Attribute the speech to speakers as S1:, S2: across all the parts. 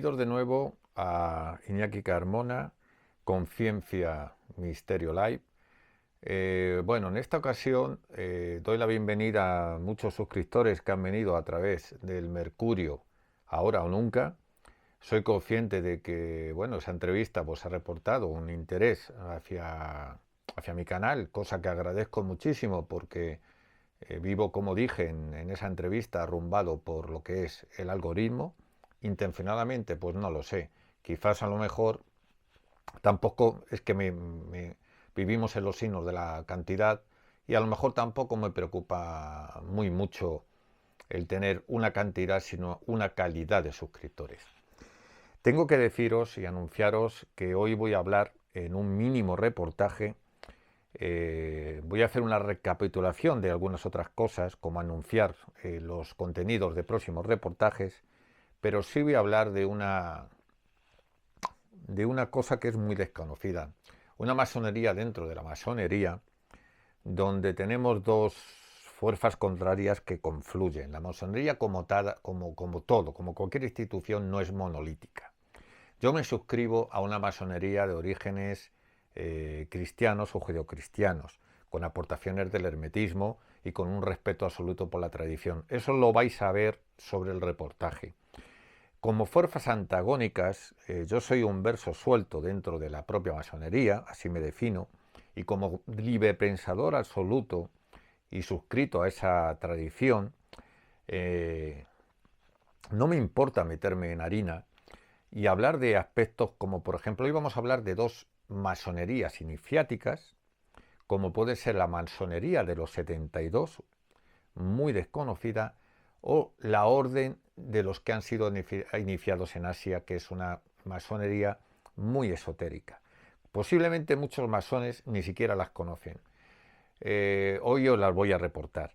S1: Bienvenidos de nuevo a Iñaki Carmona, Conciencia Misterio Live. Bueno, en esta ocasión doy la bienvenida a muchos suscriptores que han venido a través del Mercurio, ahora o nunca. Soy consciente de que, bueno, esa entrevista pues ha reportado un interés hacia mi canal, cosa que agradezco muchísimo porque vivo, como dije en esa entrevista, arrumbado por lo que es el algoritmo. Intencionadamente, pues no lo sé. Quizás a lo mejor tampoco es que vivimos en los signos de la cantidad y a lo mejor tampoco me preocupa muy mucho el tener una cantidad, sino una calidad de suscriptores. Tengo que deciros y anunciaros que hoy voy a hablar en un mínimo reportaje. Voy a hacer una recapitulación de algunas otras cosas, como anunciar los contenidos de próximos reportajes, pero sí voy a hablar de una cosa que es muy desconocida, una masonería dentro de la masonería, donde tenemos dos fuerzas contrarias que confluyen. La masonería como todo, como cualquier institución, no es monolítica. Yo me suscribo a una masonería de orígenes cristianos o judeocristianos, con aportaciones del hermetismo y con un respeto absoluto por la tradición. Eso lo vais a ver sobre el reportaje. Como fuerzas antagónicas, yo soy un verso suelto dentro de la propia masonería, así me defino, y como librepensador absoluto y suscrito a esa tradición, eh, no me importa meterme en harina y hablar de aspectos como, por ejemplo, hoy vamos a hablar de dos masonerías iniciáticas, como puede ser la masonería de los 72, muy desconocida, o la orden de los que han sido iniciados en Asia, que es una masonería muy esotérica. Posiblemente muchos masones ni siquiera las conocen. Hoy os las voy a reportar.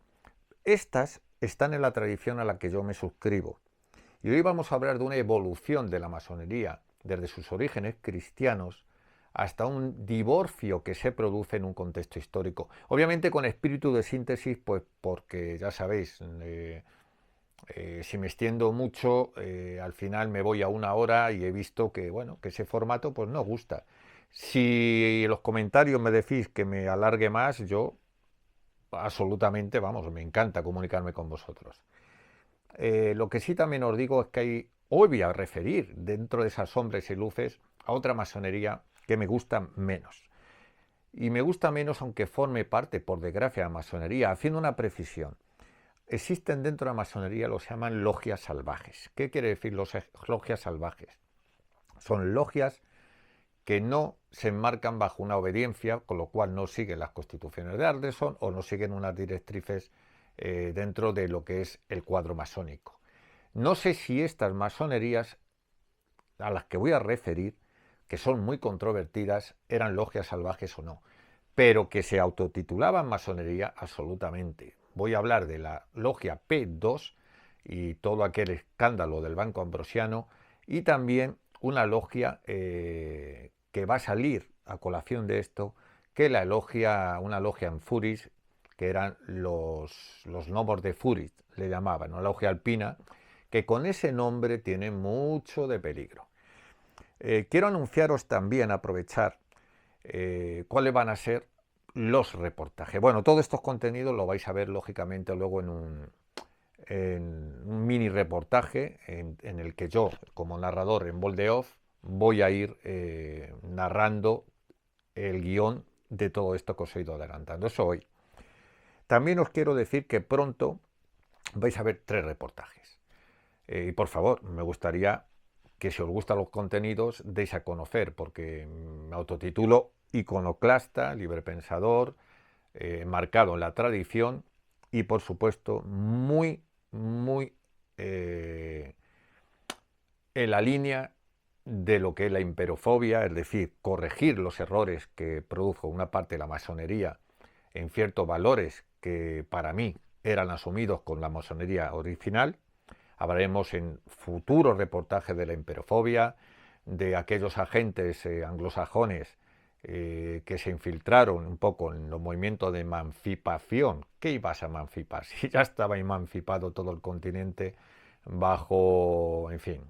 S1: Estas están en la tradición a la que yo me suscribo. Y hoy vamos a hablar de una evolución de la masonería desde sus orígenes cristianos hasta un divorcio que se produce en un contexto histórico. Obviamente con espíritu de síntesis, pues porque ya sabéis, si me extiendo mucho, al final me voy a una hora y he visto que, bueno, que ese formato pues no gusta. Si en los comentarios me decís que me alargue más, yo absolutamente, vamos, me encanta comunicarme con vosotros. Lo que sí también os digo es que hoy voy a referir dentro de esas sombras y luces a otra masonería que me gusta menos. Y me gusta menos aunque forme parte, por desgracia, de la masonería, haciendo una precisión. Existen dentro de la masonería lo que se llaman logias salvajes. ¿Qué quiere decir logias salvajes? Son logias que no se enmarcan bajo una obediencia, con lo cual no siguen las constituciones de Anderson o no siguen unas directrices dentro de lo que es el cuadro masónico. No sé si estas masonerías a las que voy a referir, que son muy controvertidas, eran logias salvajes o no, pero que se autotitulaban masonería absolutamente. Voy a hablar de la logia P2 y todo aquel escándalo del Banco Ambrosiano, y también una logia que va a salir a colación de esto, que una logia en Furis, que eran los gnomos de Furis, le llamaban, una logia alpina, que con ese nombre tiene mucho de peligro. Quiero anunciaros también, aprovechar, cuáles van a ser los reportajes. Bueno, todos estos contenidos lo vais a ver lógicamente luego en un mini reportaje en el que yo, como narrador en voz de off, voy a ir narrando el guión de todo esto que os he ido adelantando. Eso hoy. También os quiero decir que pronto vais a ver 3 reportajes. Y por favor, me gustaría que si os gustan los contenidos, deis a conocer, porque me autotitulo iconoclasta, librepensador, marcado en la tradición y por supuesto muy en la línea de lo que es la imperofobia, es decir, corregir los errores que produjo una parte de la masonería en ciertos valores que para mí eran asumidos con la masonería original. Hablaremos en futuros reportajes de la imperofobia, de aquellos agentes anglosajones que se infiltraron un poco en los movimientos de emancipación. ¿Qué ibas a emancipar? Si ya estaba emancipado todo el continente bajo, en fin,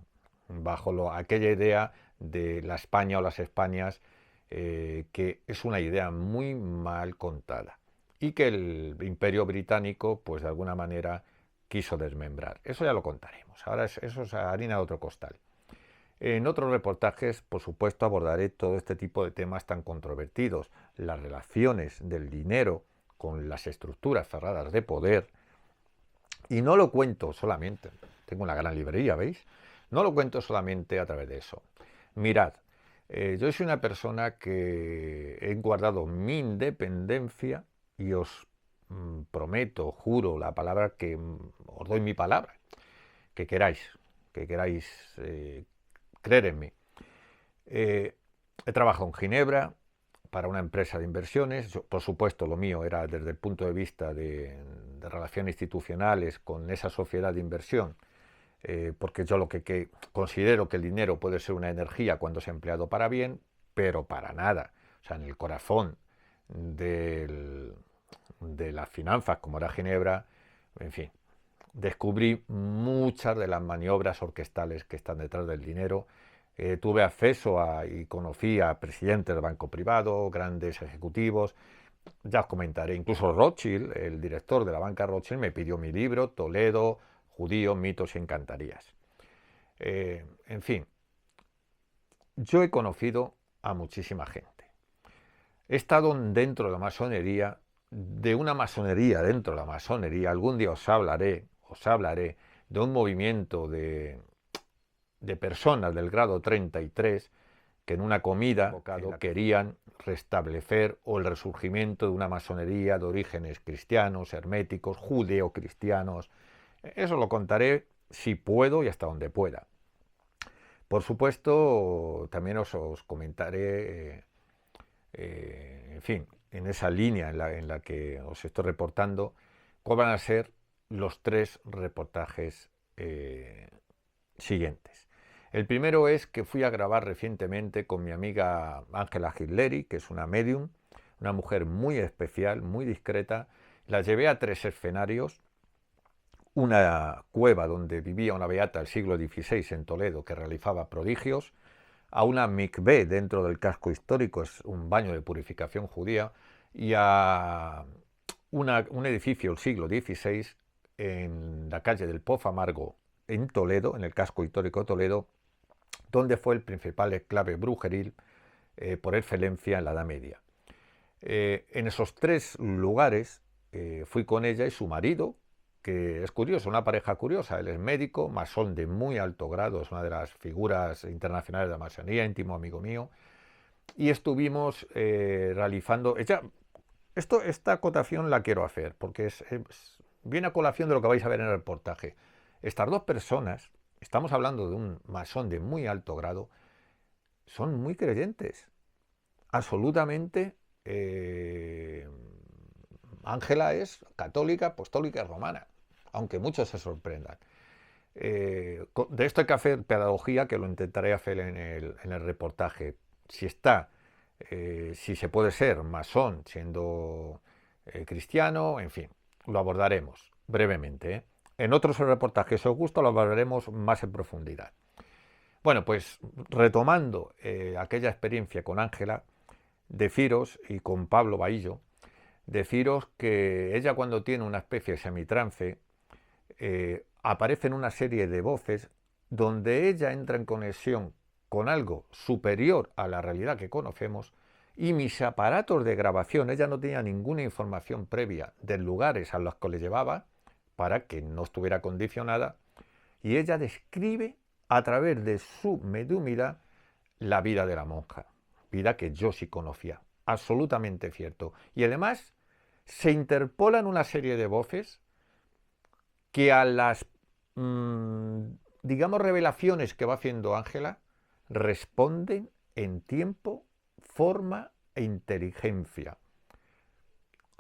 S1: bajo aquella idea de la España o las Españas, que es una idea muy mal contada y que el Imperio Británico, pues de alguna manera, quiso desmembrar. Eso ya lo contaremos. Ahora eso es harina de otro costal. En otros reportajes, por supuesto, abordaré todo este tipo de temas tan controvertidos, las relaciones del dinero con las estructuras cerradas de poder. Y no lo cuento solamente, tengo una gran librería, ¿veis? No lo cuento solamente a través de eso. Mirad, yo soy una persona que he guardado mi independencia y os prometo, juro la palabra que os doy mi palabra, que queráis, creer en mí. He trabajado en Ginebra para una empresa de inversiones. Yo, por supuesto, lo mío era desde el punto de vista de relaciones institucionales con esa sociedad de inversión, porque yo lo que considero que el dinero puede ser una energía cuando es empleado para bien, pero para nada. O sea, en el corazón de las finanzas, como era Ginebra, en fin, descubrí muchas de las maniobras orquestales que están detrás del dinero. Tuve acceso y conocí a presidentes de banco privado, grandes ejecutivos. Ya os comentaré, incluso Rothschild, el director de la banca Rothschild, me pidió mi libro, Toledo, Judíos, mitos y encantarías. En fin, yo he conocido a muchísima gente. He estado dentro de la masonería, de una masonería dentro de la masonería. Algún día os hablaré de un movimiento de personas del grado 33 que en una comida querían restablecer o el resurgimiento de una masonería de orígenes cristianos, herméticos, judeocristianos. Eso lo contaré si puedo y hasta donde pueda. Por supuesto, también os comentaré, en fin, en esa línea en la que os estoy reportando, cuáles van a ser los 3 reportajes siguientes. El primero es que fui a grabar recientemente con mi amiga Ángela Hitleri, que es una medium, una mujer muy especial, muy discreta. La llevé a 3 escenarios: una cueva donde vivía una beata del siglo XVI en Toledo que realizaba prodigios, a una mikvé dentro del casco histórico, es un baño de purificación judía, y a un edificio del siglo XVI en la calle del Pozo Amargo en Toledo, en el casco histórico de Toledo, donde fue el principal enclave brujeril por excelencia en la Edad Media. En esos 3 lugares fui con ella y su marido, que es curioso, una pareja curiosa. Él es médico, masón de muy alto grado, es una de las figuras internacionales de la masonería, íntimo amigo mío, y estuvimos realizando... esta acotación la quiero hacer, porque viene a colación de lo que vais a ver en el reportaje. Estas 2 personas, estamos hablando de un masón de muy alto grado, son muy creyentes, absolutamente. Ángela es católica, apostólica y romana, aunque muchos se sorprendan. De esto hay que hacer pedagogía, que lo intentaré hacer en el reportaje. Si se puede ser masón siendo cristiano, en fin, lo abordaremos brevemente. En otros reportajes, si os gusta, lo abordaremos más en profundidad. Bueno, pues retomando aquella experiencia con Ángela, deciros, y con Pablo Bahillo, deciros que ella, cuando tiene una especie de semitrance, aparecen una serie de voces donde ella entra en conexión con algo superior a la realidad que conocemos, y mis aparatos de grabación, ella no tenía ninguna información previa de lugares a los que le llevaba para que no estuviera condicionada, y ella describe a través de su mediumidad la vida de la monja, vida que yo sí conocía, absolutamente cierto. Y además se interpolan una serie de voces que a las, digamos, revelaciones que va haciendo Ángela responden en tiempo, forma e inteligencia.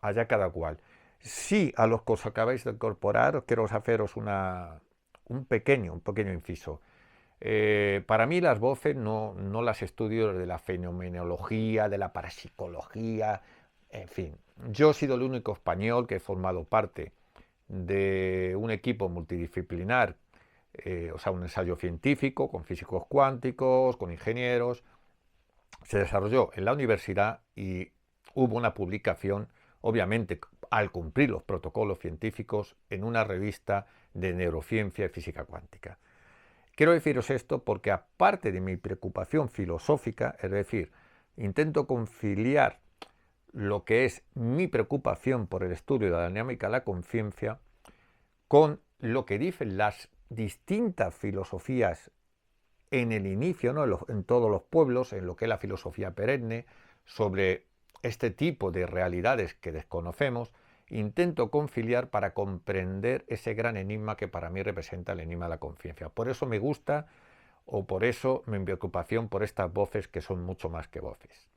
S1: Allá cada cual. Sí, a los que os acabáis de incorporar, quiero haceros un pequeño inciso. Para mí las voces no las estudio de la fenomenología, de la parapsicología, en fin. Yo he sido el único español que he formado parte de un equipo multidisciplinar o sea, un ensayo científico con físicos cuánticos, con ingenieros. Se desarrolló en la universidad y hubo una publicación, obviamente al cumplir los protocolos científicos, en una revista de neurociencia y física cuántica. Quiero deciros esto porque aparte de mi preocupación filosófica, es decir, intento conciliar lo que es mi preocupación por el estudio de la dinámica de la conciencia con lo que dicen las distintas filosofías en el inicio, ¿no? En todos los pueblos, en lo que es la filosofía perenne, sobre este tipo de realidades que desconocemos, intento conciliar para comprender ese gran enigma que para mí representa el enigma de la conciencia. Por eso me gusta, o por eso mi preocupación por estas voces que son mucho más que voces.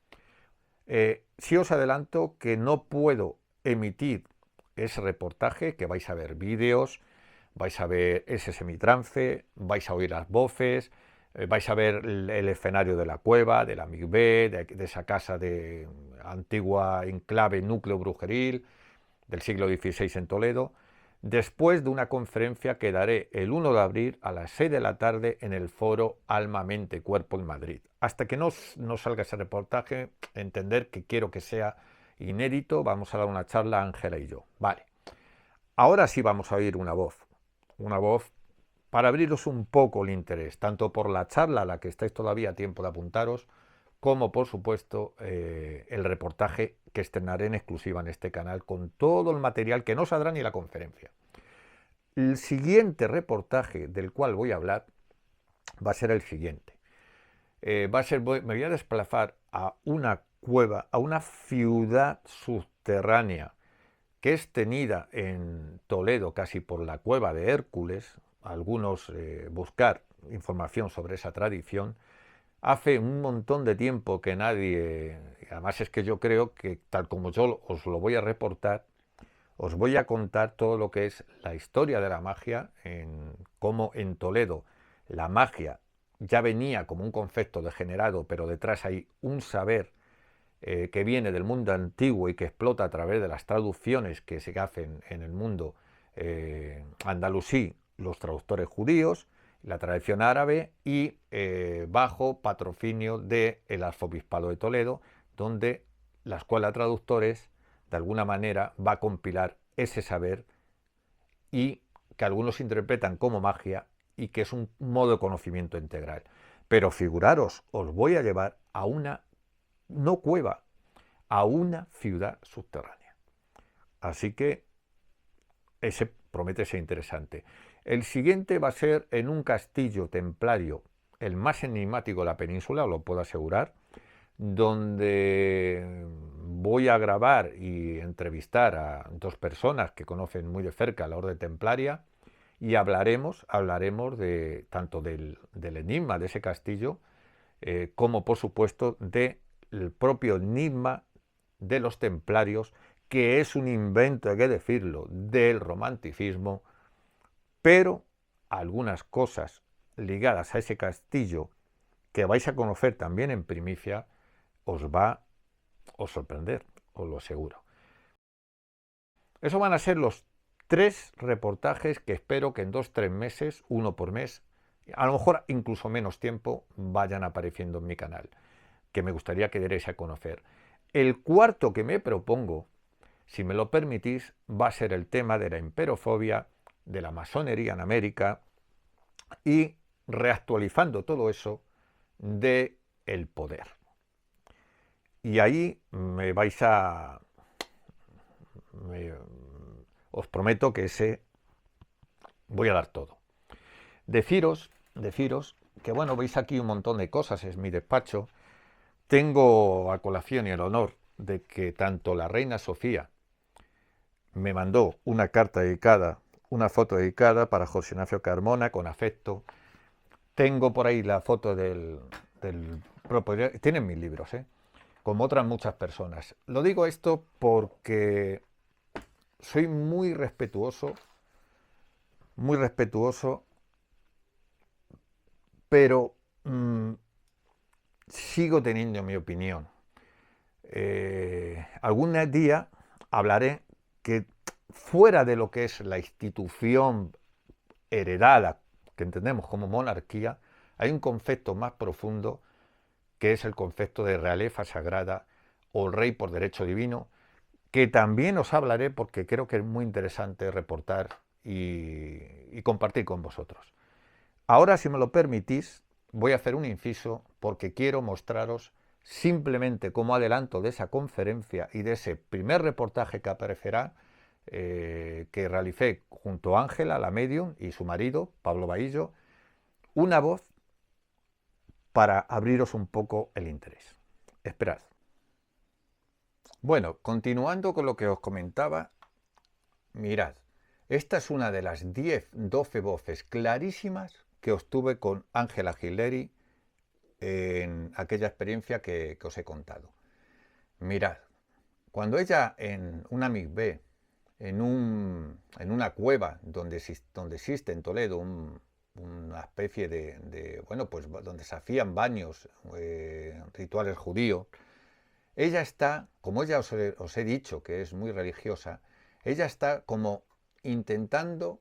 S1: Sí os adelanto que no puedo emitir ese reportaje, que vais a ver vídeos, vais a ver ese semitrance, vais a oír las voces, vais a ver el escenario de la cueva, de la Migbe, de esa casa de antigua enclave núcleo brujeril del siglo XVI en Toledo, después de una conferencia que daré el 1 de abril a las 6 de la tarde en el foro Alma, Mente, Cuerpo en Madrid. Hasta que no salga ese reportaje, entender que quiero que sea inédito, vamos a dar una charla Ángela y yo. Vale, ahora sí vamos a oír una voz para abriros un poco el interés, tanto por la charla a la que estáis todavía a tiempo de apuntaros, como por supuesto el reportaje que estrenaré en exclusiva en este canal con todo el material que no saldrá ni la conferencia. El siguiente reportaje del cual voy a hablar va a ser el siguiente. Me voy a desplazar a una cueva, a una ciudad subterránea que es tenida en Toledo casi por la cueva de Hércules. Algunos buscar información sobre esa tradición. Hace un montón de tiempo que nadie, además es que yo creo que tal como yo os lo voy a reportar, os voy a contar todo lo que es la historia de la magia, cómo en Toledo la magia ya venía como un concepto degenerado, pero detrás hay un saber que viene del mundo antiguo y que explota a través de las traducciones que se hacen en el mundo andalusí, los traductores judíos, la tradición árabe y bajo patrocinio del arzobispado de Toledo, donde la escuela de traductores de alguna manera va a compilar ese saber y que algunos interpretan como magia y que es un modo de conocimiento integral. Pero figuraros, os voy a llevar a una, no cueva, a una ciudad subterránea. Así que ese promete ser interesante. El siguiente va a ser en un castillo templario, el más enigmático de la península, os lo puedo asegurar, donde voy a grabar y entrevistar a dos personas que conocen muy de cerca la Orden Templaria y hablaremos de tanto del enigma de ese castillo como por supuesto del propio enigma de los templarios, que es un invento, hay que decirlo, del romanticismo, pero algunas cosas ligadas a ese castillo que vais a conocer también en primicia os va a sorprender, os lo aseguro. Esos van a ser los 3 reportajes que espero que en 2-3 meses, uno por mes, a lo mejor incluso menos tiempo, vayan apareciendo en mi canal, que me gustaría que dierais a conocer. El cuarto que me propongo, si me lo permitís, va a ser el tema de la imperofobia, de la masonería en América y reactualizando todo eso de el poder. Y ahí me vais a... os prometo que ese voy a dar todo. Deciros que bueno, veis aquí un montón de cosas, es mi despacho. Tengo a colación y el honor de que tanto la reina Sofía me mandó una carta dedicada, una foto dedicada para José Ignacio Carmona, con afecto. Tengo por ahí la foto del propio... Tienen mis libros, como otras muchas personas. Lo digo esto porque soy muy respetuoso, pero sigo teniendo mi opinión. Algún día hablaré que fuera de lo que es la institución heredada que entendemos como monarquía, hay un concepto más profundo que es el concepto de realeza sagrada o rey por derecho divino, que también os hablaré porque creo que es muy interesante reportar y compartir con vosotros. Ahora, si me lo permitís, voy a hacer un inciso porque quiero mostraros simplemente como adelanto de esa conferencia y de ese primer reportaje que aparecerá, que realicé junto a Ángela, la medium, y su marido, Pablo Bahillo, una voz para abriros un poco el interés. Esperad. Bueno, continuando con lo que os comentaba, mirad, esta es una de las 10, 12 voces clarísimas que obtuve con Ángela Gileri en aquella experiencia que os he contado. Mirad, cuando ella en una mikvé, en una cueva donde existe en Toledo una especie bueno, pues donde se hacían baños, rituales judíos, ella está, como ya os he dicho que es muy religiosa, ella está como intentando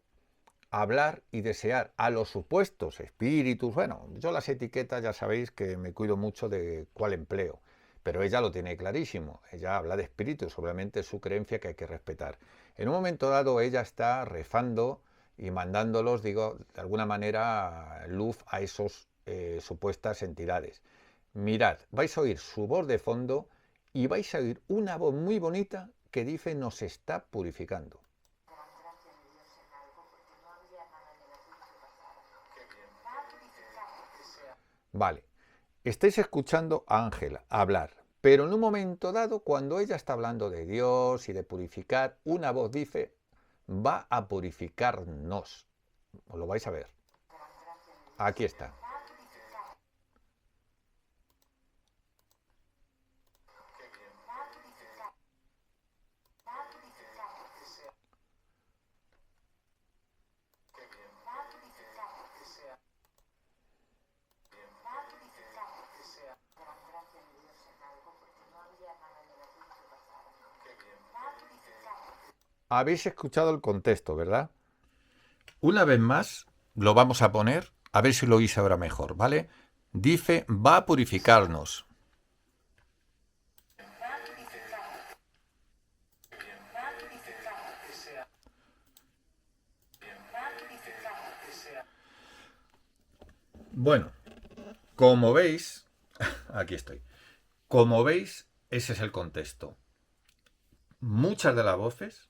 S1: hablar y desear a los supuestos espíritus. Bueno, yo las etiquetas ya sabéis que me cuido mucho de cuál empleo, pero ella lo tiene clarísimo. Ella habla de espíritus, obviamente es su creencia que hay que respetar. En un momento dado ella está rezando y mandándolos, digo, de alguna manera luz a esos supuestas entidades. Mirad, vais a oír su voz de fondo y vais a oír una voz muy bonita que dice nos está purificando. Vale, estáis escuchando a Ángela hablar, pero en un momento dado, cuando ella está hablando de Dios y de purificar, una voz dice, va a purificarnos. Os lo vais a ver. Aquí está. Habéis escuchado el contexto, ¿verdad? Una vez más, lo vamos a poner, a ver si lo oís ahora mejor, ¿vale? Dice, va a purificarnos. Bueno, como veis, aquí estoy. Como veis, ese es el contexto. Muchas de las voces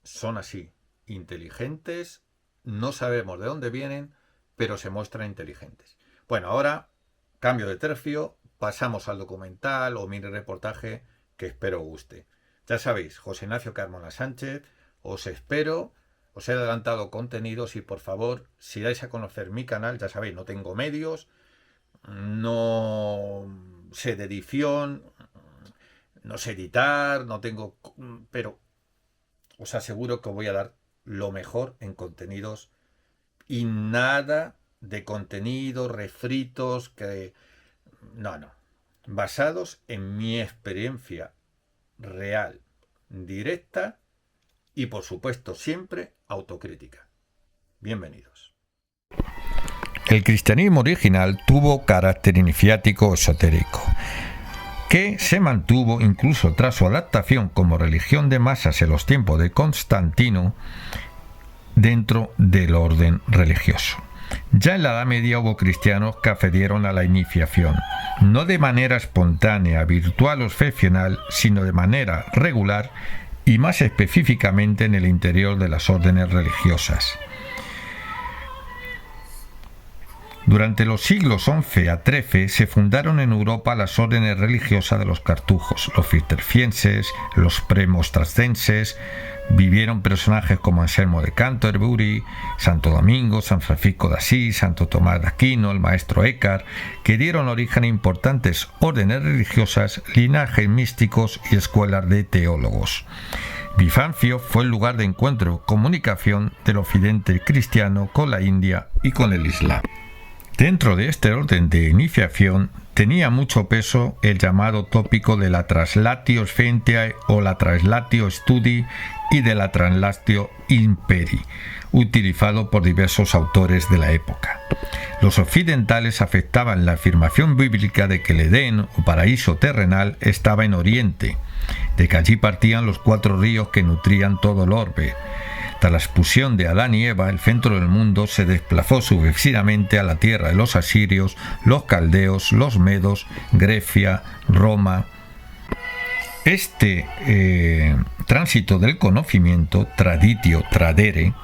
S1: son así, inteligentes, no sabemos de dónde vienen, pero se muestran inteligentes. Bueno, ahora, cambio de tercio, pasamos al documental o mini reportaje que espero os guste. Ya sabéis, José Ignacio Carmona Sánchez, os espero, os he adelantado contenidos y por favor, si dais a conocer mi canal, ya sabéis, no tengo medios, no sé de edición, no sé editar, no tengo, pero os aseguro que os voy a dar lo mejor en contenidos y nada de contenidos refritos que no, basados en mi experiencia real, directa y por supuesto siempre autocrítica. Bienvenidos. El cristianismo original tuvo carácter iniciático esotérico, que se mantuvo incluso tras su adaptación como religión de masas en los tiempos de Constantino dentro del orden religioso. Ya en la Edad Media hubo cristianos que accedieron a la iniciación, no de manera espontánea, virtual o excepcional, sino de manera regular y más específicamente en el interior de las órdenes religiosas. Durante los siglos XI a XIII se fundaron en Europa las órdenes religiosas de los cartujos, los cistercienses, los premonstratenses. Vivieron personajes como Anselmo de Canterbury, Santo Domingo, San Francisco de Asís, Santo Tomás de Aquino, el maestro Eckhart, que dieron origen a importantes órdenes religiosas, linajes místicos y escuelas de teólogos. Bizancio fue el lugar de encuentro y comunicación del occidente cristiano con la India y con el Islam. Dentro de este orden de iniciación tenía mucho peso el llamado tópico de la Translatio Scientiae o la Translatio Studi y de la Translatio Imperii, utilizado por diversos autores de la época. Los occidentales aceptaban la afirmación bíblica de que el Edén o paraíso terrenal estaba en Oriente, de que allí partían los 4 ríos que nutrían todo el orbe. Tras la expulsión de Adán y Eva, el centro del mundo se desplazó sucesivamente a la tierra de los asirios, los caldeos, los medos, Grecia, Roma. Este tránsito del conocimiento, traditio, tradere,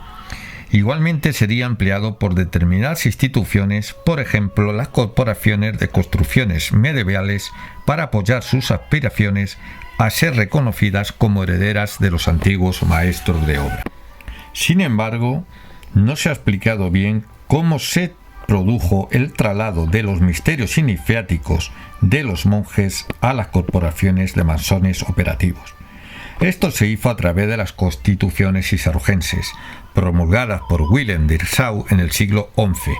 S1: igualmente sería empleado por determinadas instituciones, por ejemplo las corporaciones de construcciones medievales, para apoyar sus aspiraciones a ser reconocidas como herederas de los antiguos maestros de obra. Sin embargo, no se ha explicado bien cómo se produjo el traslado de los misterios iniciáticos de los monjes a las corporaciones de masones operativos. Esto se hizo a través de las constituciones cistercienses, promulgadas por Willem de Hirsau en el siglo XI,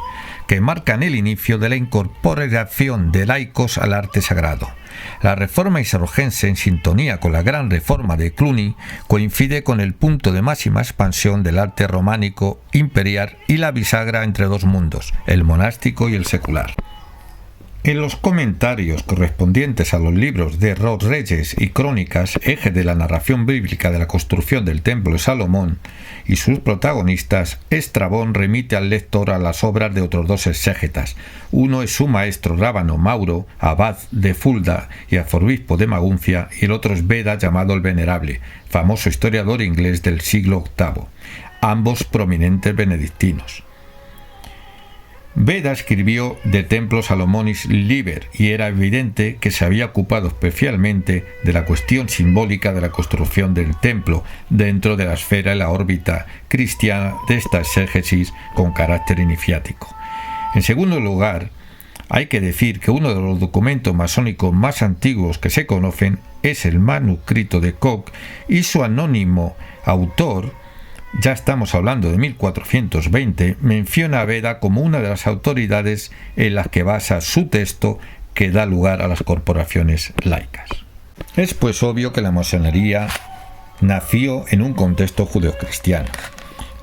S1: que marcan el inicio de la incorporación de laicos al arte sagrado. La reforma cisterciense, en sintonía con la gran reforma de Cluny, coincide con el punto de máxima expansión del arte románico imperial y la bisagra entre 2 mundos, el monástico y el secular. En los comentarios correspondientes a los libros de los Reyes y Crónicas, eje de la narración bíblica de la construcción del Templo de Salomón y sus protagonistas, Estrabón remite al lector a las obras de otros 2 exégetas. Uno es su maestro Rábano Mauro, abad de Fulda y arzobispo de Maguncia, y el otro es Beda, llamado el Venerable, famoso historiador inglés del siglo VIII, ambos prominentes benedictinos. Beda escribió de Templo Salomonis Liber y era evidente que se había ocupado especialmente de la cuestión simbólica de la construcción del templo dentro de la esfera y la órbita cristiana de esta exégesis con carácter iniciático. En segundo lugar, hay que decir que uno de los documentos masónicos más antiguos que se conocen es el manuscrito de Koch y su anónimo autor, ya estamos hablando de 1420, menciona a Beda como una de las autoridades en las que basa su texto que da lugar a las corporaciones laicas. Es pues obvio que la masonería nació en un contexto judeocristiano.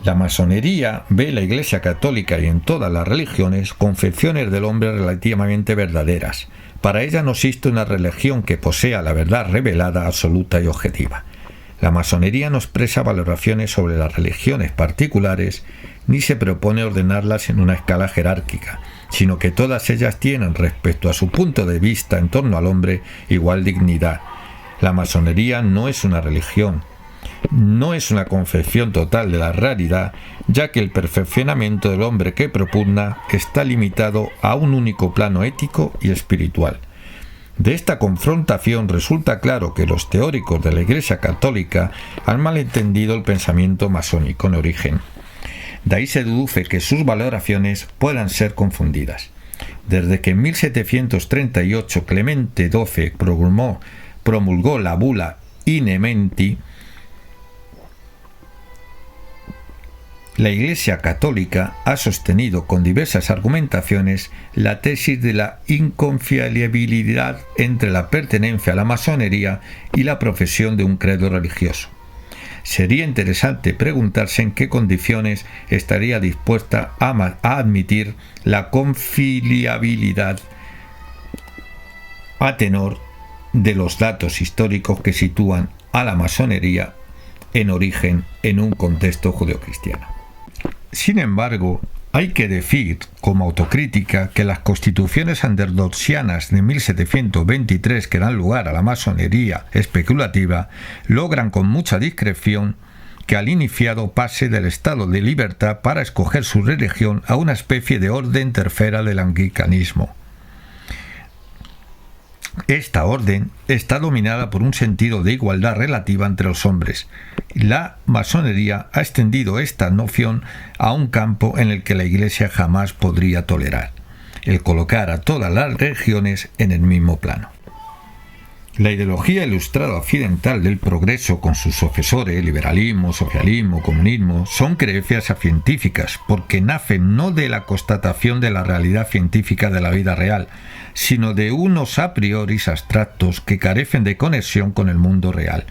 S1: La masonería ve en la Iglesia Católica y en todas las religiones concepciones del hombre relativamente verdaderas. Para ella no existe una religión que posea la verdad revelada, absoluta y objetiva. La masonería no expresa valoraciones sobre las religiones particulares ni se propone ordenarlas en una escala jerárquica, sino que todas ellas tienen respecto a su punto de vista en torno al hombre igual dignidad. La masonería no es una religión, no es una concepción total de la realidad, ya que el perfeccionamiento del hombre que propugna está limitado a un único plano ético y espiritual. De esta confrontación resulta claro que los teóricos de la Iglesia Católica han malentendido el pensamiento masónico en origen. De ahí se deduce que sus valoraciones puedan ser confundidas. Desde que en 1738 Clemente XII promulgó la bula In Ementi, la Iglesia Católica ha sostenido con diversas argumentaciones la tesis de la inconfiabilidad entre la pertenencia a la masonería y la profesión de un credo religioso. Sería interesante preguntarse en qué condiciones estaría dispuesta a admitir la confiabilidad a tenor de los datos históricos que sitúan a la masonería en origen en un contexto judeocristiano. Sin embargo, hay que decir, como autocrítica, que las constituciones anderdoxianas de 1723 que dan lugar a la masonería especulativa logran con mucha discreción que al iniciado pase del estado de libertad para escoger su religión a una especie de orden tercera del anglicanismo. Esta orden está dominada por un sentido de igualdad relativa entre los hombres. La masonería ha extendido esta noción a un campo en el que la Iglesia jamás podría tolerar, el colocar a todas las religiones en el mismo plano. La ideología ilustrada occidental del progreso con sus sucesores, liberalismo, socialismo, comunismo, son creencias científicas porque nacen no de la constatación de la realidad científica de la vida real, sino de unos a priori abstractos que carecen de conexión con el mundo real.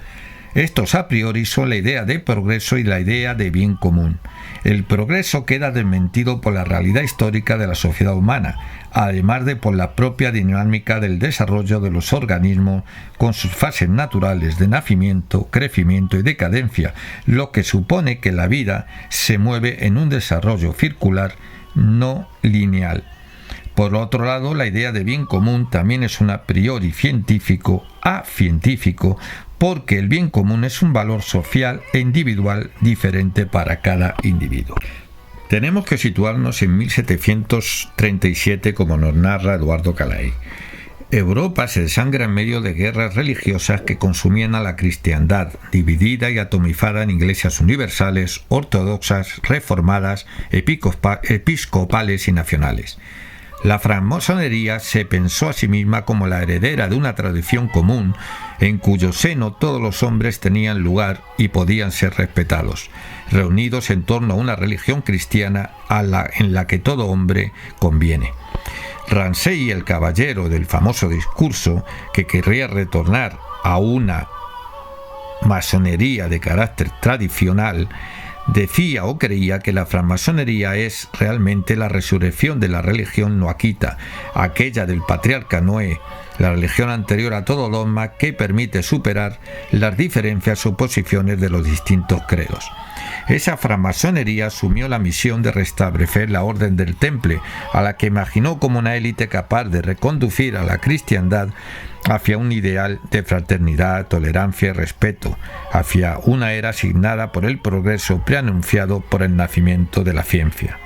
S1: Estos a priori son la idea de progreso y la idea de bien común. El progreso queda desmentido por la realidad histórica de la sociedad humana, además de por la propia dinámica del desarrollo de los organismos con sus fases naturales de nacimiento, crecimiento y decadencia, lo que supone que la vida se mueve en un desarrollo circular no lineal. Por otro lado, la idea de bien común también es un a priori científico, acientífico, porque el bien común es un valor social e individual diferente para cada individuo. Tenemos que situarnos en 1737, como nos narra Eduardo Calais. Europa se desangra en medio de guerras religiosas que consumían a la cristiandad, dividida y atomizada en iglesias universales, ortodoxas, reformadas, episcopales y nacionales. La francmasonería se pensó a sí misma como la heredera de una tradición común en cuyo seno todos los hombres tenían lugar y podían ser respetados, reunidos en torno a una religión cristiana en la que todo hombre conviene. Ramsay, el caballero del famoso discurso, que querría retornar a una masonería de carácter tradicional, decía o creía que la francmasonería es realmente la resurrección de la religión noaquita, aquella del patriarca Noé, la religión anterior a todo dogma que permite superar las diferencias o posiciones de los distintos credos. Esa francmasonería asumió la misión de restablecer la orden del Temple, a la que imaginó como una élite capaz de reconducir a la cristiandad hacia un ideal de fraternidad, tolerancia y respeto, hacia una era asignada por el progreso preanunciado por el nacimiento de la ciencia.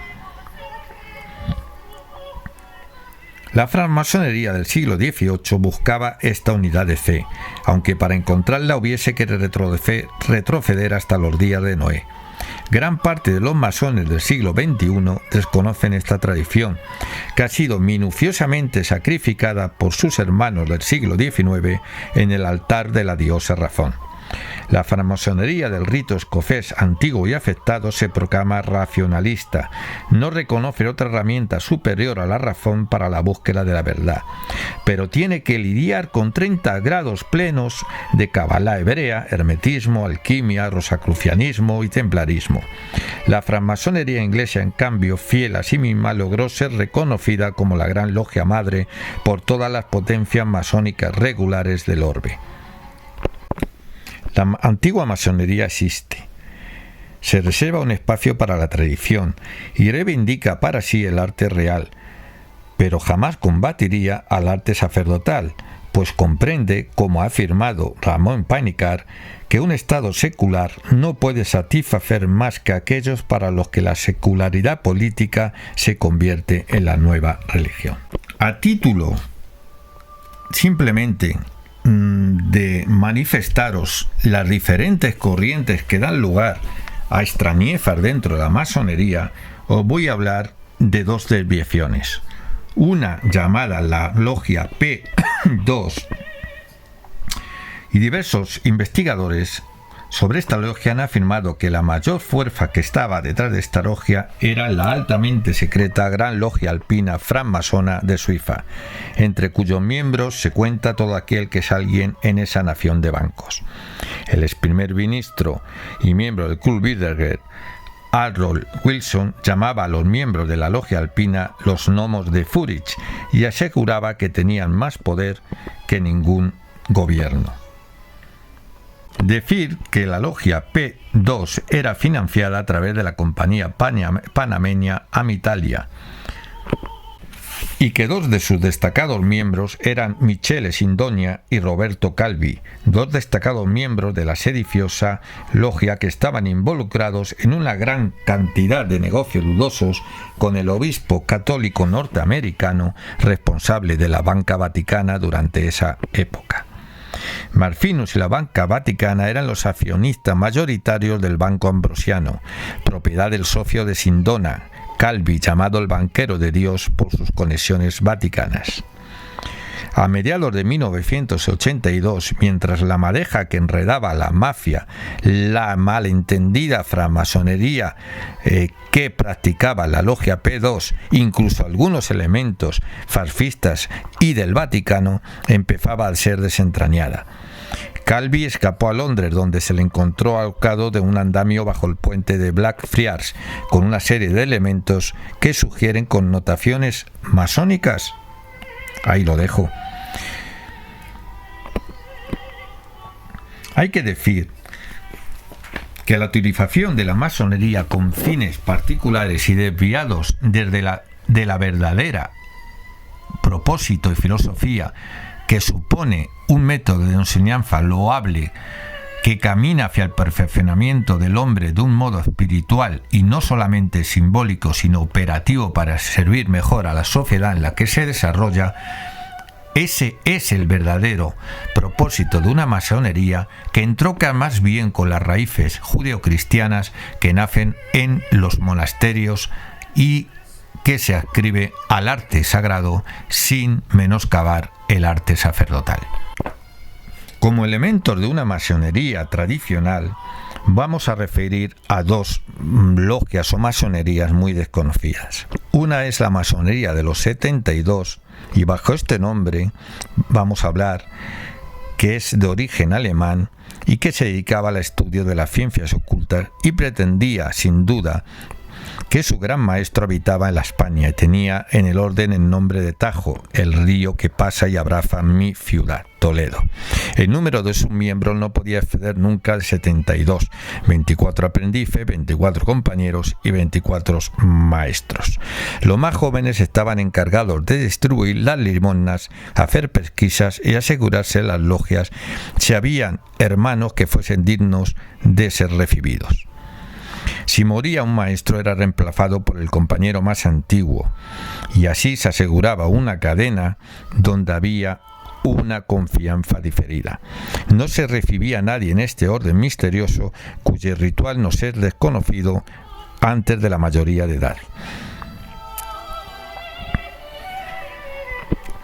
S1: La francmasonería del siglo XVIII buscaba esta unidad de fe, aunque para encontrarla hubiese que retroceder hasta los días de Noé. Gran parte de los masones del siglo XXI desconocen esta tradición, que ha sido minuciosamente sacrificada por sus hermanos del siglo XIX en el altar de la diosa razón. La francmasonería del rito escocés antiguo y afectado se proclama racionalista, no reconoce otra herramienta superior a la razón para la búsqueda de la verdad, pero tiene que lidiar con 30 grados plenos de Kabbalah hebrea, hermetismo, alquimia, rosacrucianismo y templarismo. La francmasonería inglesa, en cambio, fiel a sí misma, logró ser reconocida como la gran logia madre por todas las potencias masónicas regulares del orbe. La antigua masonería existe, se reserva un espacio para la tradición y reivindica para sí el arte real, pero jamás combatiría al arte sacerdotal, pues comprende, como ha afirmado Ramón Panikkar, que un Estado secular no puede satisfacer más que aquellos para los que la secularidad política se convierte en la nueva religión. A título simplemente de manifestaros las diferentes corrientes que dan lugar a extrañezas dentro de la masonería, os voy a hablar de dos desviaciones. Una llamada la logia P2, y diversos investigadores sobre esta logia han afirmado que la mayor fuerza que estaba detrás de esta logia era la altamente secreta Gran Logia Alpina Francmasona de Suiza, entre cuyos miembros se cuenta todo aquel que es alguien en esa nación de bancos. El ex primer ministro y miembro del Club Bilderberg, Harold Wilson, llamaba a los miembros de la logia alpina los gnomos de Zúrich y aseguraba que tenían más poder que ningún gobierno. Decir que la logia P2 era financiada a través de la compañía panameña Amitalia y que dos de sus destacados miembros eran Michele Sindonia y Roberto Calvi, dos destacados miembros de la sediciosa logia que estaban involucrados en una gran cantidad de negocios dudosos con el obispo católico norteamericano responsable de la Banca Vaticana durante esa época. Marfinus y la Banca Vaticana eran los accionistas mayoritarios del Banco Ambrosiano, propiedad del socio de Sindona, Calvi, llamado el banquero de Dios por sus conexiones vaticanas. A mediados de 1982, mientras la madeja que enredaba la mafia, la malentendida francmasonería que practicaba la logia P2, incluso algunos elementos fascistas y del Vaticano, empezaba a ser desentrañada. Calvi escapó a Londres, donde se le encontró ahorcado de un andamio bajo el puente de Blackfriars, con una serie de elementos que sugieren connotaciones masónicas. Ahí lo dejo. Hay que decir que la utilización de la masonería con fines particulares y desviados de la verdadera propósito y filosofía que supone un método de enseñanza loable que camina hacia el perfeccionamiento del hombre de un modo espiritual y no solamente simbólico, sino operativo para servir mejor a la sociedad en la que se desarrolla, ese es el verdadero propósito de una masonería que entronca más bien con las raíces judeocristianas que nacen en los monasterios y que se adscribe al arte sagrado sin menoscabar el arte sacerdotal. Como elementos de una masonería tradicional, vamos a referir a dos logias o masonerías muy desconocidas. Una es la masonería de los 72, y bajo este nombre vamos a hablar que es de origen alemán y que se dedicaba al estudio de las ciencias ocultas y pretendía, sin duda, que su gran maestro habitaba en la España y tenía en el orden el nombre de Tajo, el río que pasa y abraza mi ciudad, Toledo. El número de sus miembros no podía exceder nunca el 72, 24 aprendices, 24 compañeros y 24 maestros. Los más jóvenes estaban encargados de distribuir las limosnas, hacer pesquisas y asegurarse en las logias si habían hermanos que fuesen dignos de ser recibidos. Si moría un maestro era reemplazado por el compañero más antiguo y así se aseguraba una cadena donde había una confianza diferida. No se recibía a nadie en este orden misterioso cuyo ritual nos es desconocido antes de la mayoría de edad.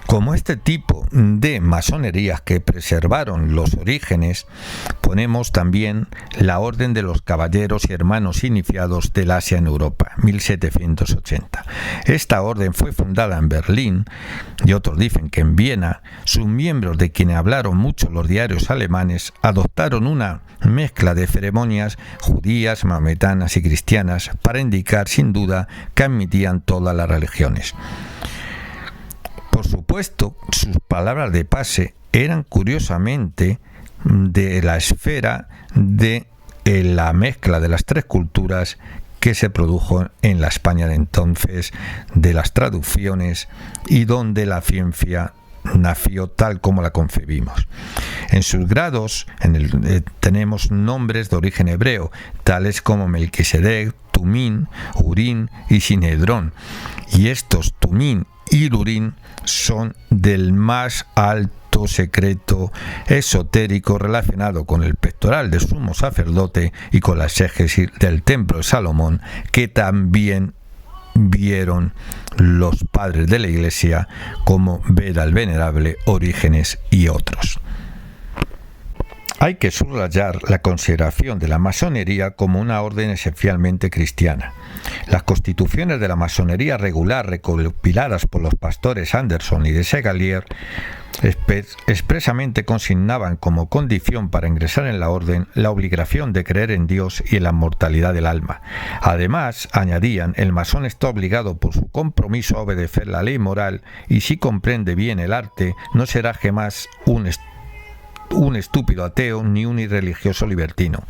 S1: Como este tipo de masonerías que preservaron los orígenes, ponemos también la Orden de los Caballeros y Hermanos Iniciados del Asia en Europa, 1780. Esta orden fue fundada en Berlín, y otros dicen que en Viena. Sus miembros, de quienes hablaron mucho los diarios alemanes, adoptaron una mezcla de ceremonias judías, maometanas y cristianas para indicar sin duda que admitían todas las religiones. Por supuesto, sus palabras de pase eran curiosamente de la esfera de la mezcla de las tres culturas que se produjo en la España de entonces, de las traducciones y donde la ciencia nació tal como la concebimos. En sus grados tenemos nombres de origen hebreo, tales como Melquisedec, Tumín, Urín y Sinedrón. Y estos Tumín y Urín son del más alto secreto esotérico relacionado con el pectoral del sumo sacerdote y con la exégesis del templo de Salomón, que también vieron los padres de la Iglesia como Beda el Venerable, Orígenes y otros. Hay que subrayar la consideración de la masonería como una orden esencialmente cristiana. Las constituciones de la masonería regular recopiladas por los pastores Anderson y de Segalier expresamente consignaban como condición para ingresar en la orden la obligación de creer en Dios y en la mortalidad del alma. Además, añadían, el masón está obligado por su compromiso a obedecer la ley moral y si comprende bien el arte, no será jamás un estúpido ateo ni un irreligioso libertino.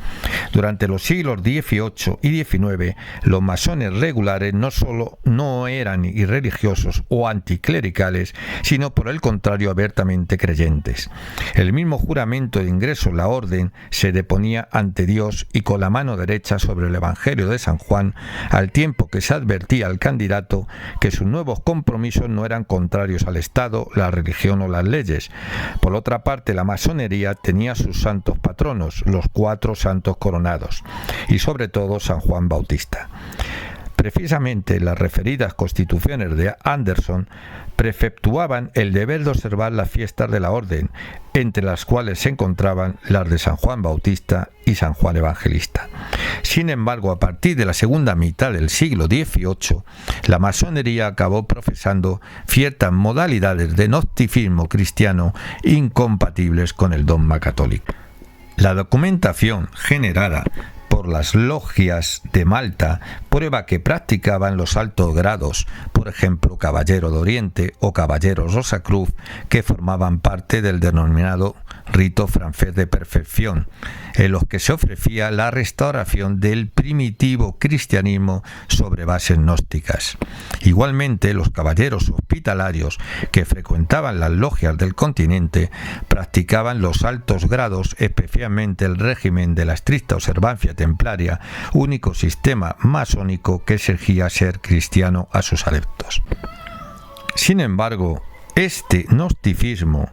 S1: Durante los siglos XVIII y XIX, los masones regulares no solo no eran irreligiosos o anticlericales, sino por el contrario abiertamente creyentes. El mismo juramento de ingreso en la orden se deponía ante Dios y con la mano derecha sobre el Evangelio de San Juan, al tiempo que se advertía al candidato que sus nuevos compromisos no eran contrarios al Estado, la religión o las leyes. Por otra parte, la masonería tenía sus santos patronos, los 4 santos coronados, y sobre todo San Juan Bautista. Precisamente las referidas constituciones de Anderson prefectuaban el deber de observar las fiestas de la orden, entre las cuales se encontraban las de San Juan Bautista y San Juan Evangelista. Sin embargo, a partir de la segunda mitad del siglo XVIII, la masonería acabó profesando ciertas modalidades de gnosticismo cristiano incompatibles con el dogma católico. La documentación generada por las logias de Malta prueba que practicaban los altos grados, por ejemplo, Caballero de Oriente o Caballero Rosacruz, que formaban parte del denominado rito francés de perfección, en los que se ofrecía la restauración del primitivo cristianismo sobre bases gnósticas. Igualmente, los caballeros hospitalarios que frecuentaban las logias del continente practicaban los altos grados, especialmente el régimen de la estricta observancia templaria, único sistema masónico que exigía ser cristiano a sus adeptos. Sin embargo, este gnosticismo,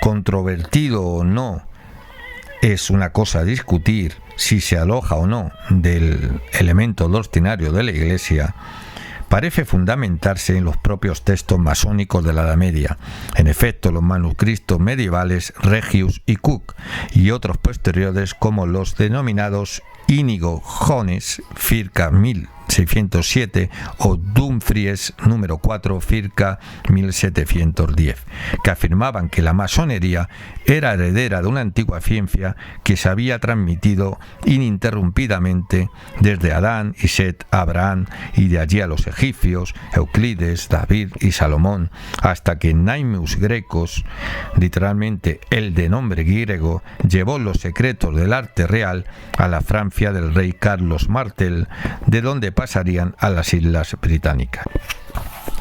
S1: controvertido o no, es una cosa a discutir si se aloja o no del elemento doctrinario de la Iglesia, parece fundamentarse en los propios textos masónicos de la Edad Media. En efecto, los manuscritos medievales Regius y Cook y otros posteriores, como los denominados Íñigo Jones, circa 1607, o Dumfries número 4, circa 1710, que afirmaban que la masonería era heredera de una antigua ciencia que se había transmitido ininterrumpidamente desde Adán y Set a Abraham, y de allí a los egipcios, Euclides, David y Salomón, hasta que Naimus Grecos, literalmente el de nombre griego, llevó los secretos del arte real a la Francia del rey Carlos Martel, de donde pasarían a las Islas Británicas.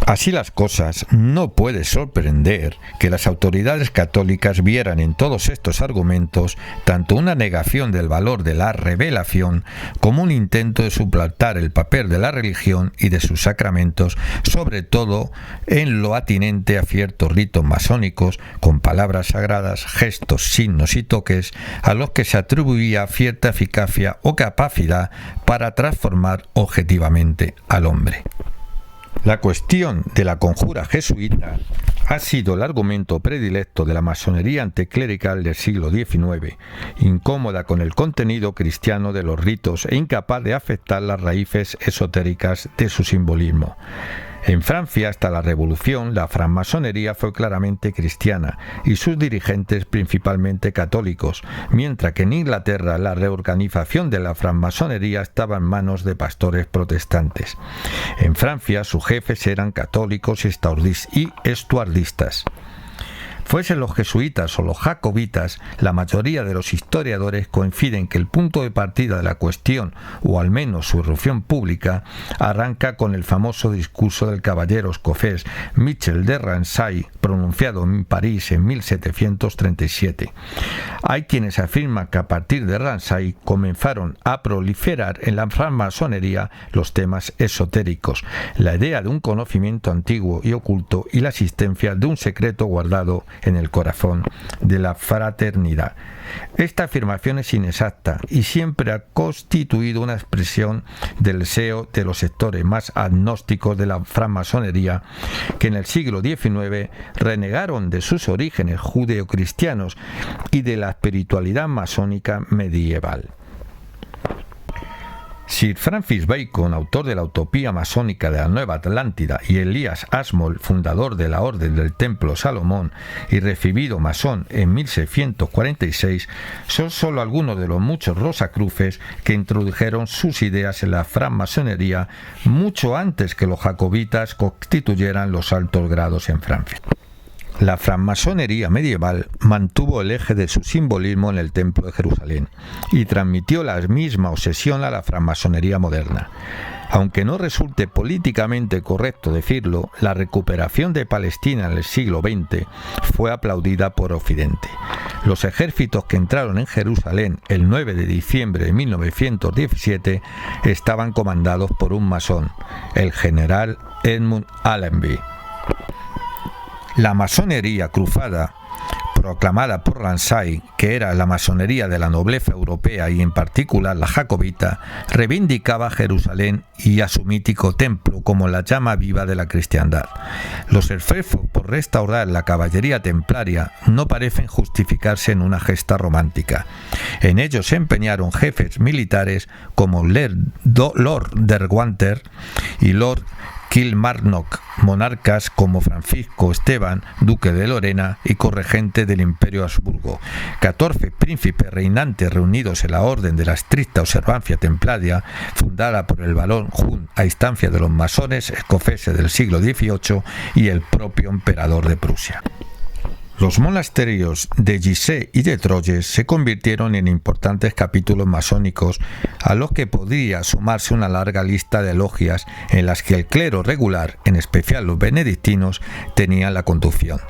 S1: Así las cosas, no puede sorprender que las autoridades católicas vieran en todos estos argumentos tanto una negación del valor de la revelación como un intento de suplantar el papel de la religión y de sus sacramentos, sobre todo en lo atinente a ciertos ritos masónicos, con palabras sagradas, gestos, signos y toques, a los que se atribuía cierta eficacia o capacidad para transformar objetivamente al hombre. La cuestión de la conjura jesuita ha sido el argumento predilecto de la masonería anticlerical del siglo XIX, incómoda con el contenido cristiano de los ritos e incapaz de afectar las raíces esotéricas de su simbolismo. En Francia, hasta la Revolución, la francmasonería fue claramente cristiana y sus dirigentes principalmente católicos, mientras que en Inglaterra la reorganización de la francmasonería estaba en manos de pastores protestantes. En Francia, sus jefes eran católicos y estuardistas. Fuesen los jesuitas o los jacobitas, la mayoría de los historiadores coinciden que el punto de partida de la cuestión, o al menos su irrupción pública, arranca con el famoso discurso del caballero escocés Michel de Ramsay, pronunciado en París en 1737. Hay quienes afirman que a partir de Ramsay comenzaron a proliferar en la francmasonería los temas esotéricos, la idea de un conocimiento antiguo y oculto y la existencia de un secreto guardado en el corazón de la fraternidad. Esta afirmación es inexacta y siempre ha constituido una expresión del deseo de los sectores más agnósticos de la francmasonería, que en el siglo XIX renegaron de sus orígenes judeocristianos y de la espiritualidad masónica medieval. Sir Francis Bacon, autor de la Utopía masónica de la Nueva Atlántida, y Elías Ashmole, fundador de la Orden del Templo Salomón y recibido masón en 1646, son solo algunos de los muchos rosacruces que introdujeron sus ideas en la francmasonería mucho antes que los jacobitas constituyeran los altos grados en Francia. La francmasonería medieval mantuvo el eje de su simbolismo en el Templo de Jerusalén y transmitió la misma obsesión a la francmasonería moderna. Aunque no resulte políticamente correcto decirlo, la recuperación de Palestina en el siglo XX fue aplaudida por Occidente. Los ejércitos que entraron en Jerusalén el 9 de diciembre de 1917 estaban comandados por un masón, el general Edmund Allenby. La masonería cruzada proclamada por Ramsay, que era la masonería de la nobleza europea y en particular la jacobita, reivindicaba Jerusalén y a su mítico templo como la llama viva de la cristiandad. Los esfuerzos por restaurar la caballería templaria no parecen justificarse en una gesta romántica. En ello se empeñaron jefes militares como Lord Derwenter y Lord Kilmarnock, monarcas como Francisco Esteban, duque de Lorena y corregente del Imperio Habsburgo, 14 príncipes reinantes reunidos en la Orden de la Estricta Observancia Templaria, fundada por el barón Hunt a instancia de los masones escoceses del siglo XVIII y el propio emperador de Prusia. Los monasterios de Gizeh y de Troyes se convirtieron en importantes capítulos masónicos a los que podría sumarse una larga lista de logias en las que el clero regular, en especial los benedictinos, tenían la conducción.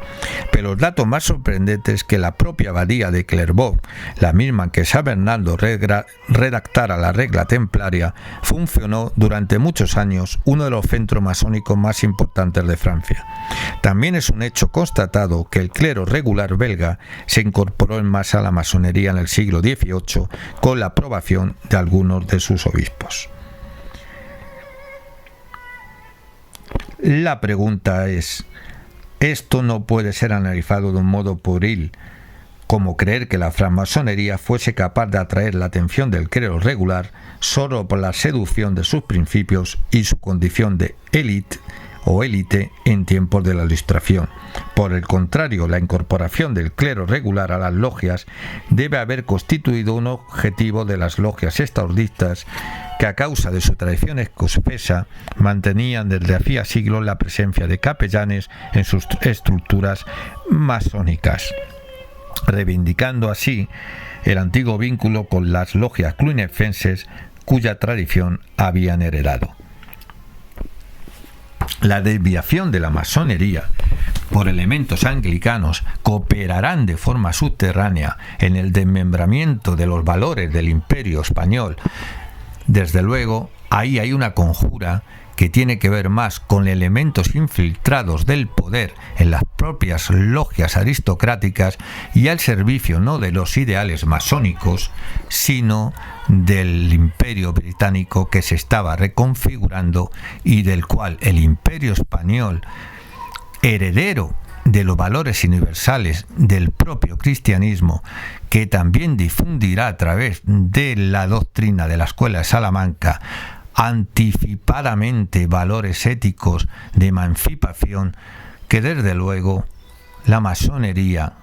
S1: Pero el dato más sorprendente es que la propia abadía de Clairvaux, la misma en que San Bernardo redactara la regla templaria, funcionó durante muchos años uno de los centros masónicos más importantes de Francia. También es un hecho constatado que el clero regular belga se incorporó en masa a la masonería en el siglo XVIII con la aprobación de algunos de sus obispos. La pregunta es, ¿esto no puede ser analizado de un modo pueril, como creer que la francmasonería fuese capaz de atraer la atención del clero regular solo por la seducción de sus principios y su condición de élite en tiempos de la Ilustración? Por el contrario, la incorporación del clero regular a las logias debe haber constituido un objetivo de las logias estaurdistas que, a causa de su tradición escocesa, mantenían desde hacía siglos la presencia de capellanes en sus estructuras masónicas, reivindicando así el antiguo vínculo con las logias cluniacenses cuya tradición habían heredado. La desviación de la masonería por elementos anglicanos cooperarán de forma subterránea en el desmembramiento de los valores del Imperio español. Desde luego, ahí hay una conjura que tiene que ver más con elementos infiltrados del poder en las propias logias aristocráticas y al servicio no de los ideales masónicos, sino del Imperio británico que se estaba reconfigurando y del cual el Imperio español, heredero de los valores universales del propio cristianismo, que también difundirá a través de la doctrina de la Escuela de Salamanca anticipadamente valores éticos de emancipación, que desde luego la masonería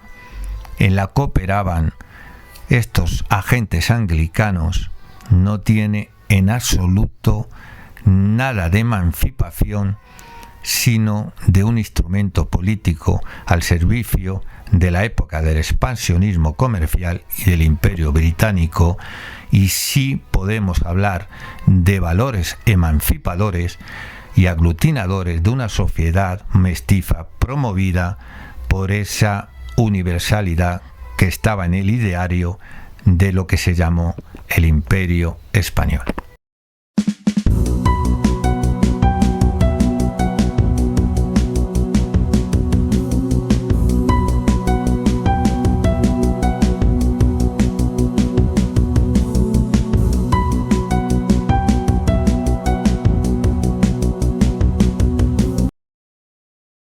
S1: en la que operaban estos agentes anglicanos no tiene en absoluto nada de emancipación, sino de un instrumento político al servicio de la época del expansionismo comercial y del Imperio británico. Y sí podemos hablar de valores emancipadores y aglutinadores de una sociedad mestiza promovida por esa universalidad que estaba en el ideario de lo que se llamó el Imperio español.